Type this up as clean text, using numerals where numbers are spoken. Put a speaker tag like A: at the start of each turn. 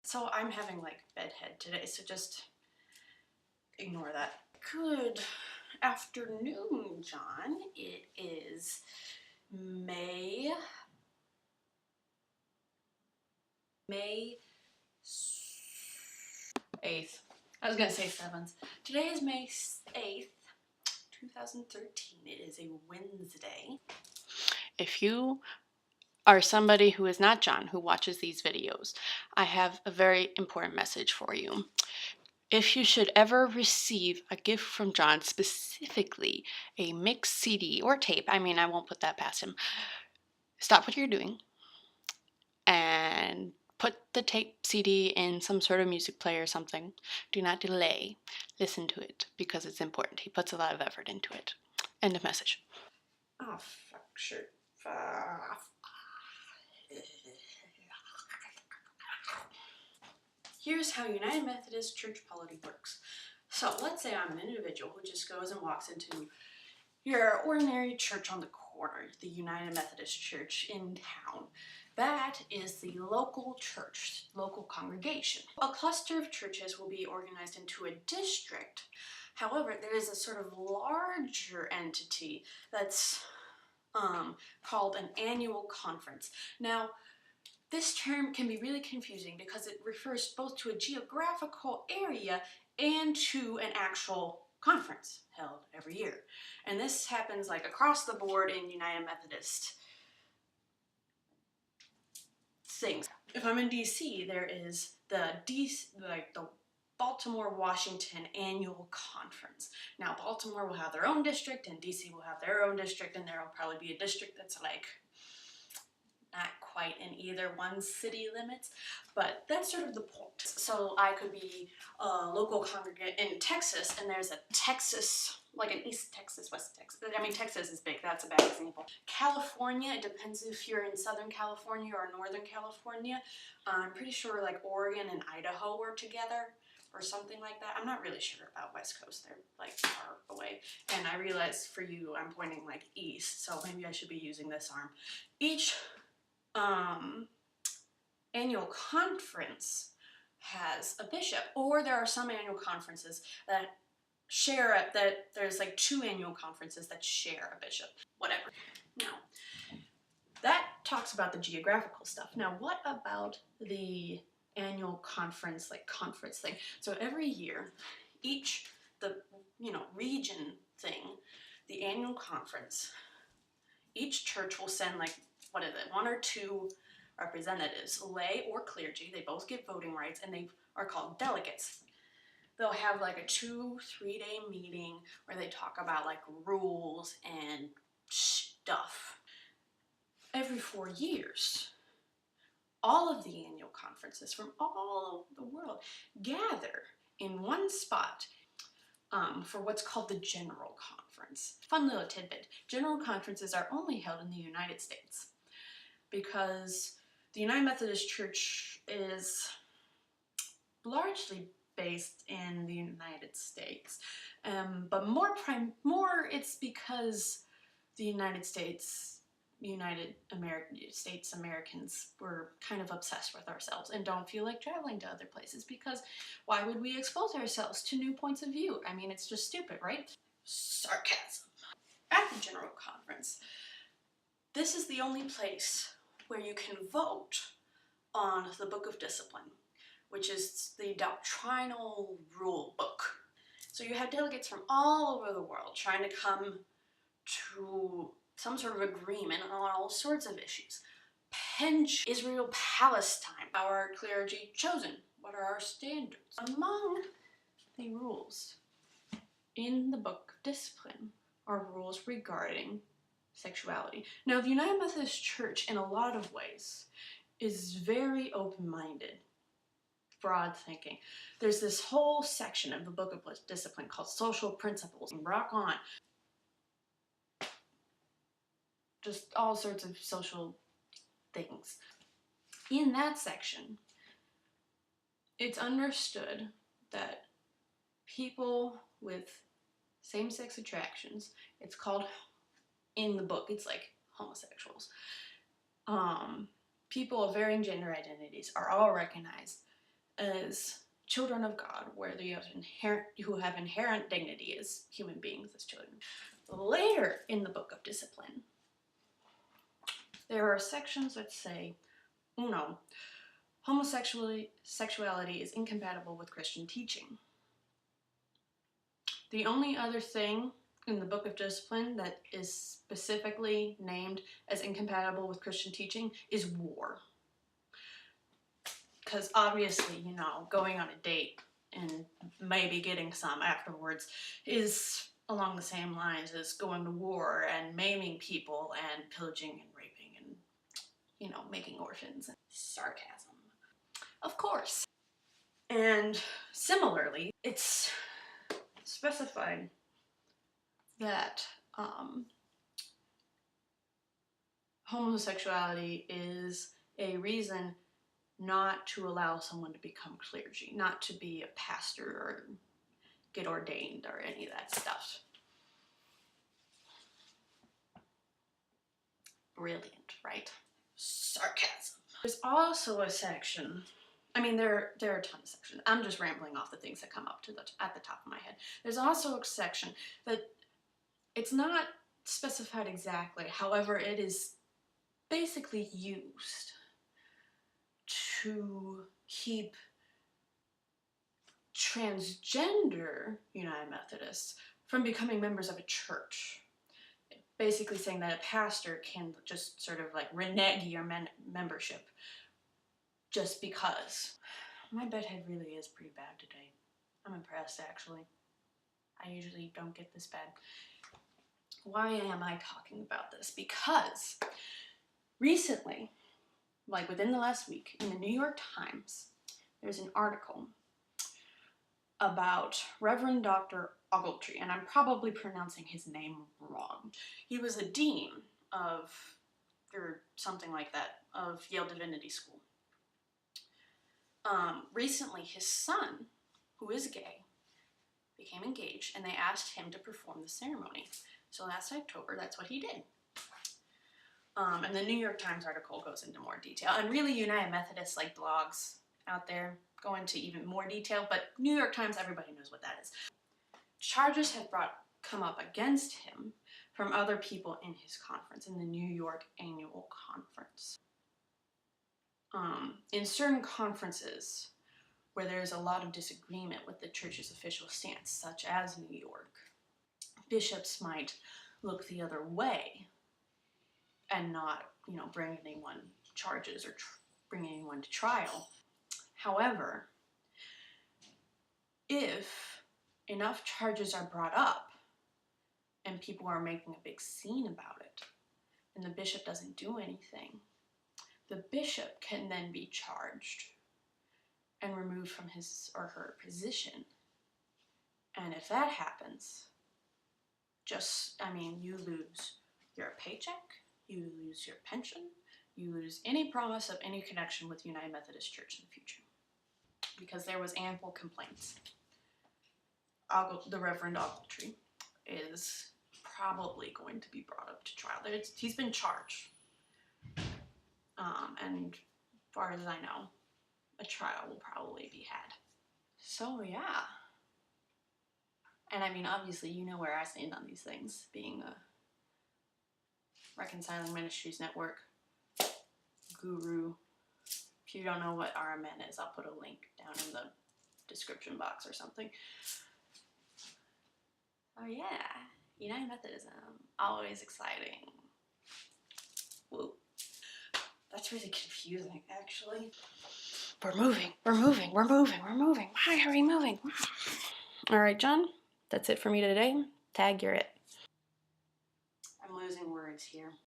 A: So I'm having like bedhead today, so just ignore that. Good afternoon, John. It is May 8th. I was gonna say 7th. Today is May 8th, 2013. It is a Wednesday. If you are somebody who is not John, who watches these videos, I have a very important message for you. If you should ever receive a gift from John, specifically a mixed CD or tape, I mean, I won't put that past him, stop what you're doing and put the tape CD in some sort of music player or something. Do not delay. Listen to it because it's important. He puts a lot of effort into it. End of message. Oh, fuck, sure. Here's how United Methodist Church polity works. So let's say I'm an individual who just goes and walks into your ordinary church on the corner, the United Methodist Church in town. That is the local church, local congregation. A cluster of churches will be organized into a district. However, there is a sort of larger entity that's called an annual conference. Now, this term can be really confusing because it refers both to a geographical area and to an actual conference held every year. And this happens like across the board in United Methodist things. If I'm in DC, there is the Baltimore Washington annual conference. Now Baltimore will have their own district and DC will have their own district, and there will probably be a district that's like not quite in either one's city limits, but that's sort of the point. So I could be a local congregant in Texas, and there's a Texas, like an East Texas, West Texas. I mean, Texas is big, that's a bad example. California, it depends if you're in Southern California or Northern California. I'm pretty sure like Oregon and Idaho are together or something like that. I'm not really sure about West Coast, they're like far away. And I realize for you, I'm pointing like east, so maybe I should be using this arm. Each annual conference has a bishop, or there are some annual conferences that share it, that there's like 2 annual conferences that share a bishop, whatever. Now, that talks about the geographical stuff. Now, what about the annual conference, like conference thing? So every year, region thing, the annual conference, each church will send like, 1 or 2 representatives, lay or clergy. They both get voting rights, and they are called delegates. They'll have like a 2-3 day meeting where they talk about like rules and stuff. Every 4 years, all of the annual conferences from all over the world gather in one spot for what's called the General Conference. Fun little tidbit. General conferences are only held in the United States because the United Methodist Church is largely based in the United States, but more it's because the United States Americans were kind of obsessed with ourselves and don't feel like traveling to other places, because why would we expose ourselves to new points of view? I mean, it's just stupid, right? Sarcasm. At the General Conference, this is the only place where you can vote on the Book of Discipline, which is the doctrinal rule book. So you have delegates from all over the world trying to come to some sort of agreement on all sorts of issues. Pension, Israel, Palestine, our clergy chosen, what are our standards? Among the rules in the Book of Discipline are rules regarding sexuality. Now, the United Methodist Church, in a lot of ways, is very open-minded, broad thinking. There's this whole section of the Book of Discipline called Social Principles, and rock on. Just all sorts of social things. In that section, it's understood that people with same-sex attractions, it's called, in the book, it's like homosexuals, people of varying gender identities are all recognized as children of God, who have inherent dignity as human beings, as children. Later in the Book of Discipline, there are sections that say, uno, homosexuality is incompatible with Christian teaching. The only other thing in the Book of Discipline that is specifically named as incompatible with Christian teaching is war. Because obviously, you know, going on a date and maybe getting some afterwards is along the same lines as going to war and maiming people and pillaging and raping and, you know, making orphans. Sarcasm. Of course. And similarly, it's specified that homosexuality is a reason not to allow someone to become clergy, not to be a pastor or get ordained or any of that stuff. Brilliant, right? Sarcasm. There's also a section, I mean, there are a ton of sections. I'm just rambling off the things that come up at the top of my head. There's also a section that it's not specified exactly, however, it is basically used to keep transgender United Methodists from becoming members of a church. Basically saying that a pastor can just sort of like renege your membership just because. My bedhead really is pretty bad today. I'm impressed, actually. I usually don't get this bad. Why am I talking about this? Because recently, like within the last week, in the New York Times, there's an article about Reverend Dr. Ogletree, and I'm probably pronouncing his name wrong. He was a dean of, or something like that, of Yale Divinity School. Recently, his son, who is gay, became engaged, and they asked him to perform the ceremony. So last October, that's what he did. And the New York Times article goes into more detail. And really, United Methodist like blogs out there go into even more detail, but New York Times, everybody knows what that is. Charges have come up against him from other people in his conference, in the New York Annual Conference. In certain conferences where there's a lot of disagreement with the church's official stance, such as New York, bishops might look the other way and not, you know, bring anyone charges or bring anyone to trial. However, if enough charges are brought up and people are making a big scene about it, and the bishop doesn't do anything, the bishop can then be charged and removed from his or her position. And if that happens, you lose your paycheck, you lose your pension, you lose any promise of any connection with United Methodist Church in the future. Because there was ample complaints. The Reverend Ogletree is probably going to be brought up to trial. He's been charged. And as far as I know, a trial will probably be had. So yeah. And I mean, obviously, you know where I stand on these things, being a Reconciling Ministries Network guru. If you don't know what RMN is, I'll put a link down in the description box or something. Oh yeah, United Methodism, always exciting. Whoa. That's really confusing, actually. We're moving. Why are we moving? All right, John, that's it for me today. Tag, you're it. I'm losing words here.